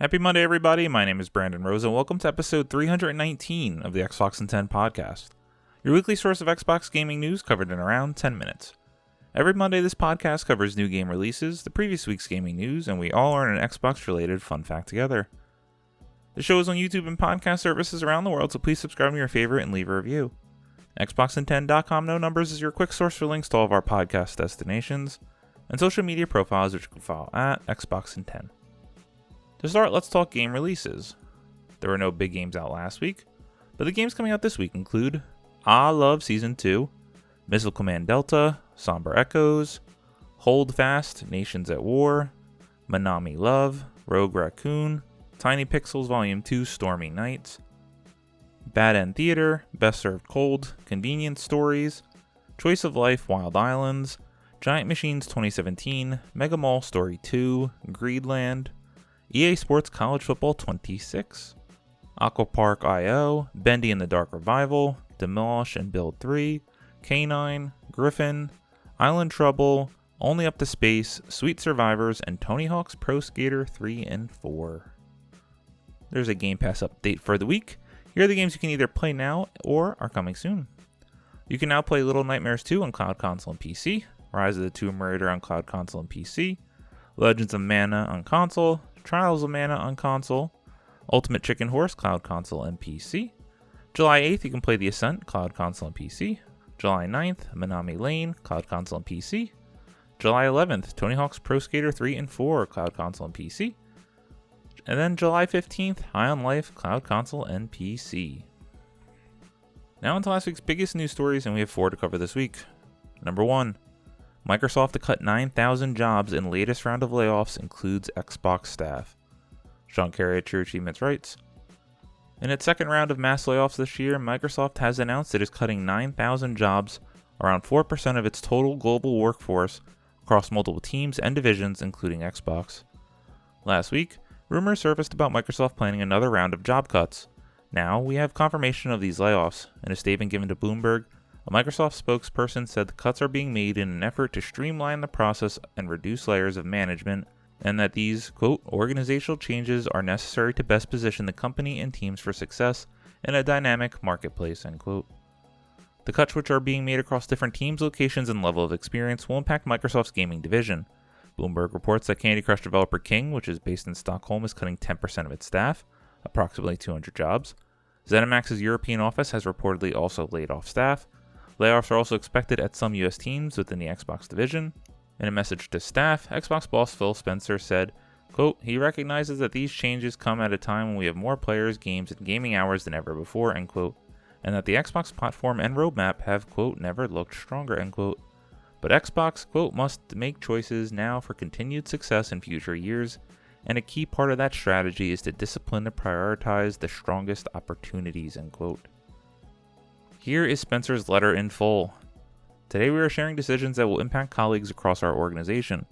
Happy Monday, everybody. My name is Brandon Rose, and welcome to episode 319 of the Xbox in 10 podcast, your weekly source of Xbox gaming news covered in around 10 minutes. Every Monday, this podcast covers new game releases, the previous week's gaming news, and we all learn an Xbox-related fun fact together. The show is on YouTube and podcast services around the world, so please subscribe to your favorite and leave a review. Xboxin10.com No Numbers is your quick source for links to all of our podcast destinations, and social media profiles which you can follow at Xboxin10. To start, let's talk game releases. There were no big games out last week, but the games coming out this week include Love Season 2, Missile Command Delta, Somber Echoes, Hold Fast, Nations at War, Manami Love, Rogue Raccoon, Tiny Pixels Volume 2, Stormy Nights, Bad End Theater, Best Served Cold, Convenience Stories, Choice of Life, Wild Islands, Giant Machines 2017, Mega Mall Story 2, Greedland, EA Sports College Football 26, Aquapark IO, Bendy in the Dark Revival, Demolish and Build 3, K9, Griffin, Island Trouble, Only Up to Space, Sweet Survivors, and Tony Hawk's Pro Skater 3 and 4. There's a Game Pass update for the week. Here are the games you can either play now or are coming soon. You can now play Little Nightmares 2 on Cloud Console and PC, Rise of the Tomb Raider on Cloud Console and PC, Legends of Mana on console, Trials of Mana on console, Ultimate Chicken Horse, Cloud Console and PC. July 8th, you can play The Ascent, Cloud Console and PC. July 9th, Manami Lane, Cloud Console and PC. July 11th, Tony Hawk's Pro Skater 3 and 4, Cloud Console and PC. And then July 15th, High on Life, Cloud Console and PC. Now into last week's biggest news stories, and we have 4 to cover this week. Number 1. Microsoft to cut 9,000 jobs in latest round of layoffs includes Xbox staff. Sean Carey at True Achievements writes, in its second round of mass layoffs this year, Microsoft has announced it is cutting 9,000 jobs, around 4% of its total global workforce, across multiple teams and divisions, including Xbox. Last week, rumors surfaced about Microsoft planning another round of job cuts. Now, we have confirmation of these layoffs. In a statement given to Bloomberg, a Microsoft spokesperson said the cuts are being made in an effort to streamline the process and reduce layers of management, and that these, quote, organizational changes are necessary to best position the company and teams for success in a dynamic marketplace, end quote. The cuts, which are being made across different teams, locations, and level of experience, will impact Microsoft's gaming division. Bloomberg reports that Candy Crush developer King, which is based in Stockholm, is cutting 10% of its staff, approximately 200 jobs. ZeniMax's European office has reportedly also laid off staff. Layoffs are also expected at some US teams within the Xbox division. In a message to staff, Xbox boss Phil Spencer said, quote, he recognizes that these changes come at a time when we have more players, games, and gaming hours than ever before, end quote, and that the Xbox platform and roadmap have, quote, never looked stronger, end quote. But Xbox, quote, must make choices now for continued success in future years, and a key part of that strategy is to discipline and prioritize the strongest opportunities, end quote. Here is Spencer's letter in full. Today we are sharing decisions that will impact colleagues across our organization,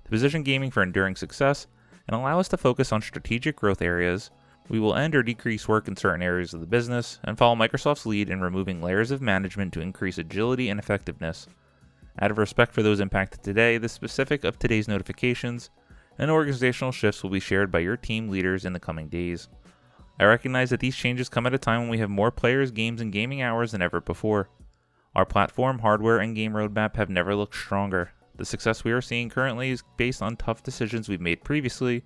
to position gaming for enduring success, and allow us to focus on strategic growth areas. We will end or decrease work in certain areas of the business, and follow Microsoft's lead in removing layers of management to increase agility and effectiveness. Out of respect for those impacted today, the specific of today's notifications and organizational shifts will be shared by your team leaders in the coming days. I recognize that these changes come at a time when we have more players, games, and gaming hours than ever before. Our platform, hardware, and game roadmap have never looked stronger. The success we are seeing currently is based on tough decisions we've made previously.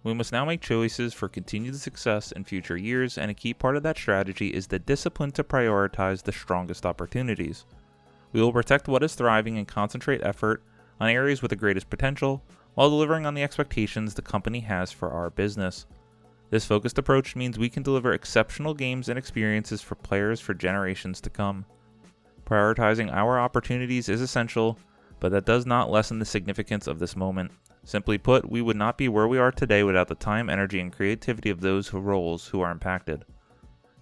We must now make choices for continued success in future years, and a key part of that strategy is the discipline to prioritize the strongest opportunities. We will protect what is thriving and concentrate effort on areas with the greatest potential, while delivering on the expectations the company has for our business. This focused approach means we can deliver exceptional games and experiences for players for generations to come. Prioritizing our opportunities is essential, but that does not lessen the significance of this moment. Simply put, we would not be where we are today without the time, energy, and creativity of those roles who are impacted.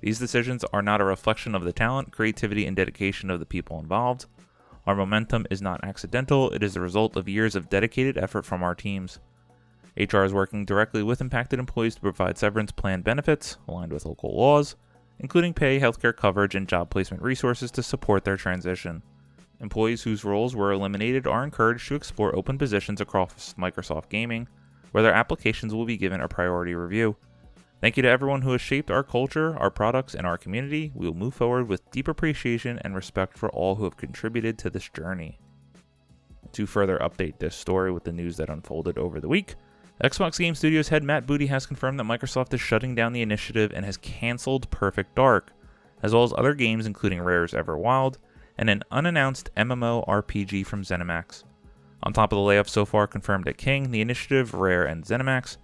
These decisions are not a reflection of the talent, creativity, and dedication of the people involved. Our momentum is not accidental, it is the result of years of dedicated effort from our teams. HR is working directly with impacted employees to provide severance plan benefits, aligned with local laws, including pay, healthcare coverage, and job placement resources to support their transition. Employees whose roles were eliminated are encouraged to explore open positions across Microsoft Gaming, where their applications will be given a priority review. Thank you to everyone who has shaped our culture, our products, and our community. We will move forward with deep appreciation and respect for all who have contributed to this journey. To further update this story with the news that unfolded over the week, Xbox Game Studios head Matt Booty has confirmed that Microsoft is shutting down the initiative and has canceled Perfect Dark, as well as other games including Rare's Everwild and an unannounced MMORPG from ZeniMax. On top of the layoffs so far confirmed at King, the initiative, Rare, and ZeniMax,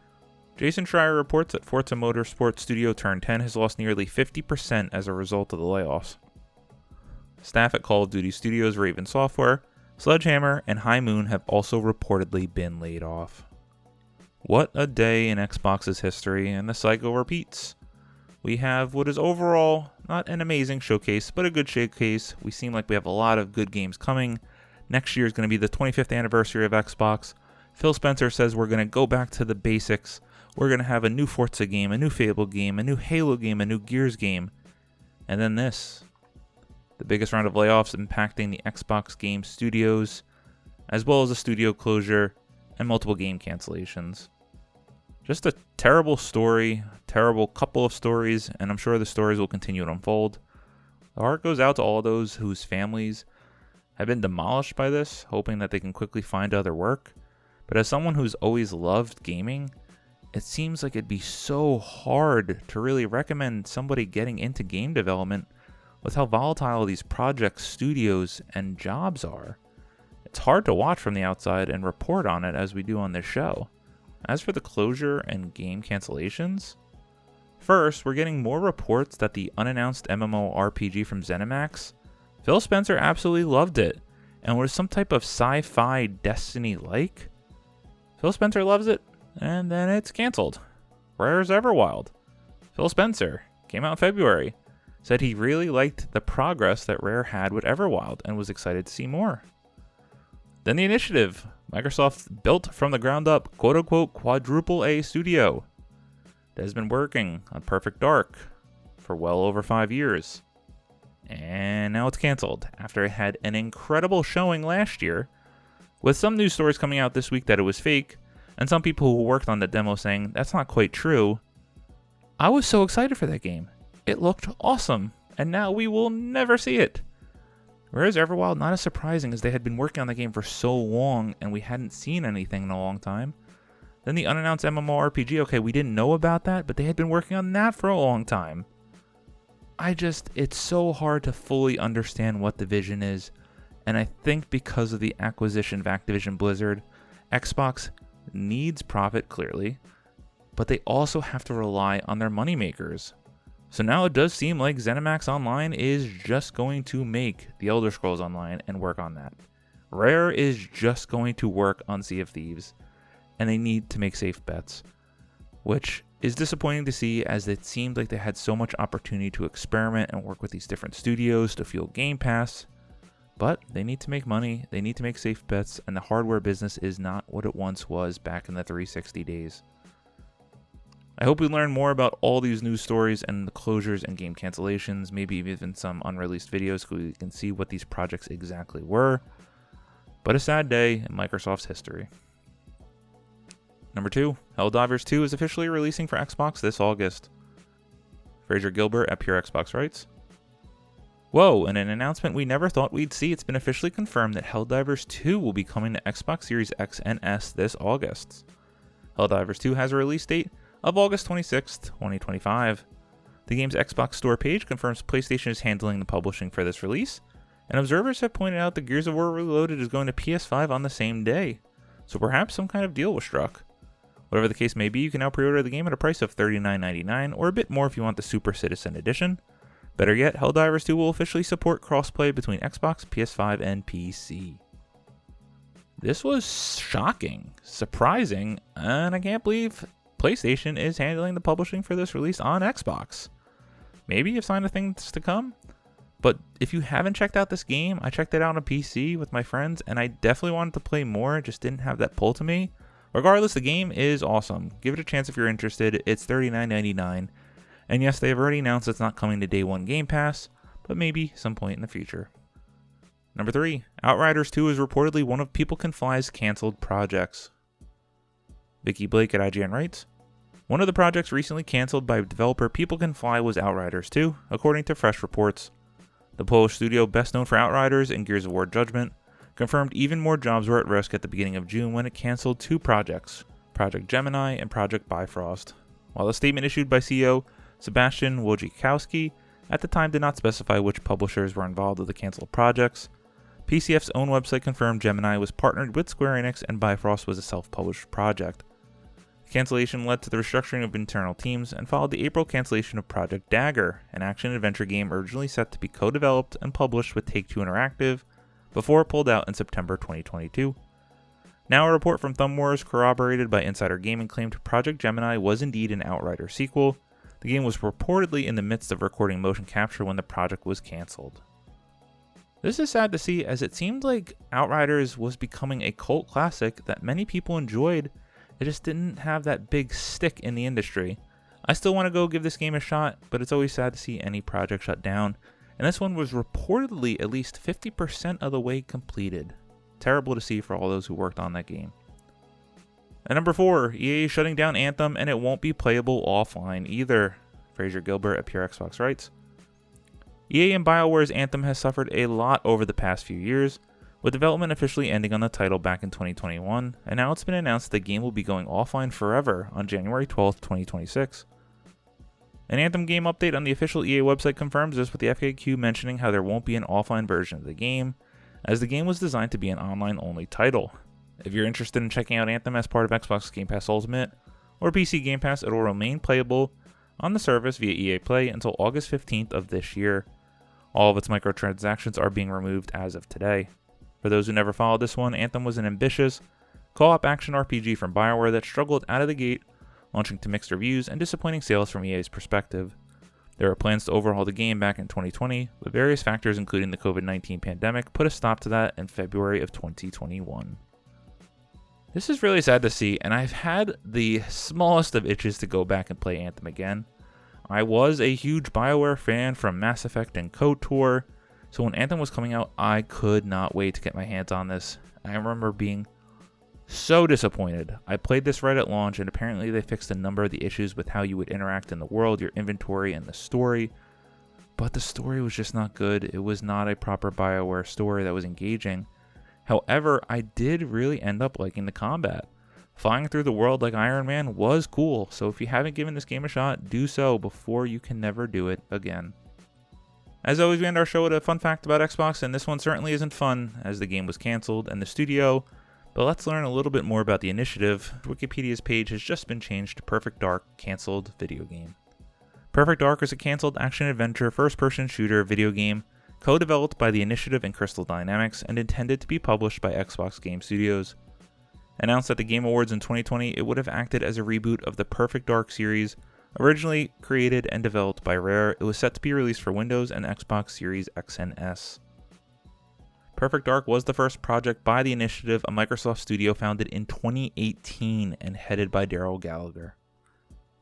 Jason Schreier reports that Forza Motorsport Studio Turn 10 has lost nearly 50% as a result of the layoffs. Staff at Call of Duty Studios, Raven Software, Sledgehammer, and High Moon have also reportedly been laid off. What a day in Xbox's history, and the cycle repeats. We have what is overall not an amazing showcase, but a good showcase. We seem like we have a lot of good games coming. Next year is going to be the 25th anniversary of Xbox. Phil Spencer says we're going to go back to the basics. We're going to have a new Forza game, a new Fable game, a new Halo game, a new Gears game. And then this. The biggest round of layoffs impacting the Xbox Game Studios, as well as a studio closure and multiple game cancellations. Just a terrible story, terrible couple of stories, and I'm sure the stories will continue to unfold. The heart goes out to all those whose families have been demolished by this, hoping that they can quickly find other work. But as someone who's always loved gaming, it seems like it'd be so hard to really recommend somebody getting into game development with how volatile these projects, studios, and jobs are. It's hard to watch from the outside and report on it as we do on this show. As for the closure and game cancellations, first, we're getting more reports that the unannounced MMORPG from ZeniMax, Phil Spencer absolutely loved it, and was some type of sci-fi Destiny-like. Phil Spencer loves it, and then it's canceled. Rare's Everwild. Phil Spencer came out in February, said he really liked the progress that Rare had with Everwild and was excited to see more. Then the initiative, Microsoft built from the ground up, quote-unquote, quadruple A studio that has been working on Perfect Dark for well over 5 years. And now it's canceled after it had an incredible showing last year, with some news stories coming out this week that it was fake, and some people who worked on the demo saying that's not quite true. I was so excited for that game. It looked awesome, and now we will never see it. Whereas Everwild, not as surprising as they had been working on the game for so long and we hadn't seen anything in a long time. Then the unannounced MMORPG, okay, we didn't know about that, but they had been working on that for a long time. It's so hard to fully understand what the vision is, and I think because of the acquisition of Activision Blizzard, Xbox needs profit clearly, but they also have to rely on their moneymakers. So now it does seem like ZeniMax Online is just going to make The Elder Scrolls Online and work on that. Rare is just going to work on Sea of Thieves, and they need to make safe bets, which is disappointing to see as it seemed like they had so much opportunity to experiment and work with these different studios to fuel Game Pass, but they need to make money, they need to make safe bets, and the hardware business is not what it once was back in the 360 days. I hope we learn more about all these news stories and the closures and game cancellations, maybe even some unreleased videos so we can see what these projects exactly were. But a sad day in Microsoft's history. Number 2, Helldivers 2 is officially releasing for Xbox this August. Fraser Gilbert at Pure Xbox writes, "Whoa, in an announcement we never thought we'd see, it's been officially confirmed that Helldivers 2 will be coming to Xbox Series X and S this August. Helldivers 2 has a release date of August 26th, 2025. The game's Xbox Store page confirms PlayStation is handling the publishing for this release, and observers have pointed out that Gears of War Reloaded is going to PS5 on the same day, so perhaps some kind of deal was struck. Whatever the case may be, you can now pre-order the game at a price of $39.99, or a bit more if you want the Super Citizen Edition. Better yet, Helldivers 2 will officially support crossplay between Xbox, PS5, and PC. This was shocking, surprising, and I can't believe PlayStation is handling the publishing for this release on Xbox. Maybe you've signed of things to come, but if you haven't checked out this game, I checked it out on PC with my friends, and I definitely wanted to play more, it just didn't have that pull to me. Regardless, the game is awesome. Give it a chance if you're interested. It's $39.99, and yes, they have already announced it's not coming to Day 1 Game Pass, but maybe some point in the future. Number 3, Outriders 2 is reportedly one of People Can Fly's canceled projects. Vicky Blake at IGN writes, "One of the projects recently cancelled by developer People Can Fly was Outriders 2, according to fresh reports. The Polish studio, best known for Outriders and Gears of War Judgment, confirmed even more jobs were at risk at the beginning of June when it cancelled 2 projects, Project Gemini and Project Bifrost. While a statement issued by CEO Sebastian Wojciechowski at the time did not specify which publishers were involved with the canceled projects, PCF's own website confirmed Gemini was partnered with Square Enix and Bifrost was a self-published project. The cancellation led to the restructuring of internal teams and followed the April cancellation of Project Dagger, an action-adventure game originally set to be co-developed and published with Take-Two Interactive, before it pulled out in September 2022. Now a report from ThumbWars corroborated by Insider Gaming claimed Project Gemini was indeed an Outriders sequel. The game was reportedly in the midst of recording motion capture when the project was cancelled." This is sad to see, as it seemed like Outriders was becoming a cult classic that many people enjoyed. It just didn't have that big stick in the industry. I still want to go give this game a shot, but it's always sad to see any project shut down. And this one was reportedly at least 50% of the way completed. Terrible to see for all those who worked on that game. At number 4, EA is shutting down Anthem and it won't be playable offline either. Fraser Gilbert at Pure Xbox writes, "EA and BioWare's Anthem has suffered a lot over the past few years, with development officially ending on the title back in 2021, and now it's been announced the game will be going offline forever on January 12th, 2026. An Anthem game update on the official EA website confirms this, with the FAQ mentioning how there won't be an offline version of the game, as the game was designed to be an online-only title. If you're interested in checking out Anthem as part of Xbox Game Pass Ultimate or PC Game Pass, it will remain playable on the service via EA Play until August 15th of this year. All of its microtransactions are being removed as of today. For those who never followed this one, Anthem was an ambitious co-op action RPG from BioWare that struggled out of the gate, launching to mixed reviews and disappointing sales from EA's perspective. There were plans to overhaul the game back in 2020, but various factors including the COVID-19 pandemic put a stop to that in February of 2021. This is really sad to see, and I've had the smallest of itches to go back and play Anthem again. I was a huge BioWare fan from Mass Effect and KOTOR, so when Anthem was coming out, I could not wait to get my hands on this. I remember being so disappointed. I played this right at launch, and apparently they fixed a number of the issues with how you would interact in the world, your inventory, and the story. But the story was just not good. It was not a proper BioWare story that was engaging. However, I did really end up liking the combat. Flying through the world like Iron Man was cool, so if you haven't given this game a shot, do so before you can never do it again. As always, we end our show with a fun fact about Xbox, and this one certainly isn't fun, as the game was cancelled and the studio, but let's learn a little bit more about the initiative. Wikipedia's page has just been changed to Perfect Dark Cancelled Video Game. Perfect Dark is a cancelled action-adventure first-person shooter video game co-developed by the Initiative and Crystal Dynamics and intended to be published by Xbox Game Studios. Announced at the Game Awards in 2020, it would have acted as a reboot of the Perfect Dark series. Originally created and developed by Rare, it was set to be released for Windows and Xbox Series X and S. Perfect Dark was the first project by the Initiative, a Microsoft studio founded in 2018 and headed by Daryl Gallagher.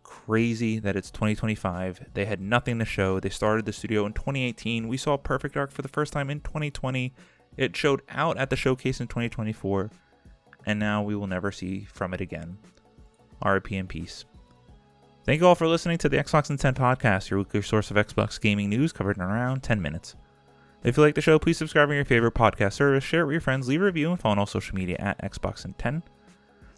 Crazy that it's 2025. They had nothing to show. They started the studio in 2018. We saw Perfect Dark for the first time in 2020. It showed out at the showcase in 2024. And now we will never see from it again. RIP in peace. Thank you all for listening to the Xbox and 10 podcast, your weekly source of Xbox gaming news covered in around 10 minutes. If you like the show, please subscribe on your favorite podcast service, share it with your friends, leave a review, and follow on all social media at Xbox and 10.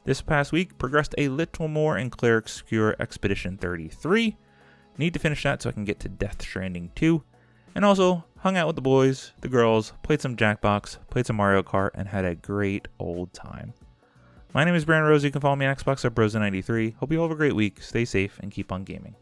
This past week progressed a little more in Cleric's Cure Expedition 33. Need to finish that so I can get to Death Stranding 2. And also hung out with the boys, the girls, played some Jackbox, played some Mario Kart, and had a great old time. My name is Brandon Rose. You can follow me on Xbox at Brosa93. Hope you all have a great week. Stay safe and keep on gaming.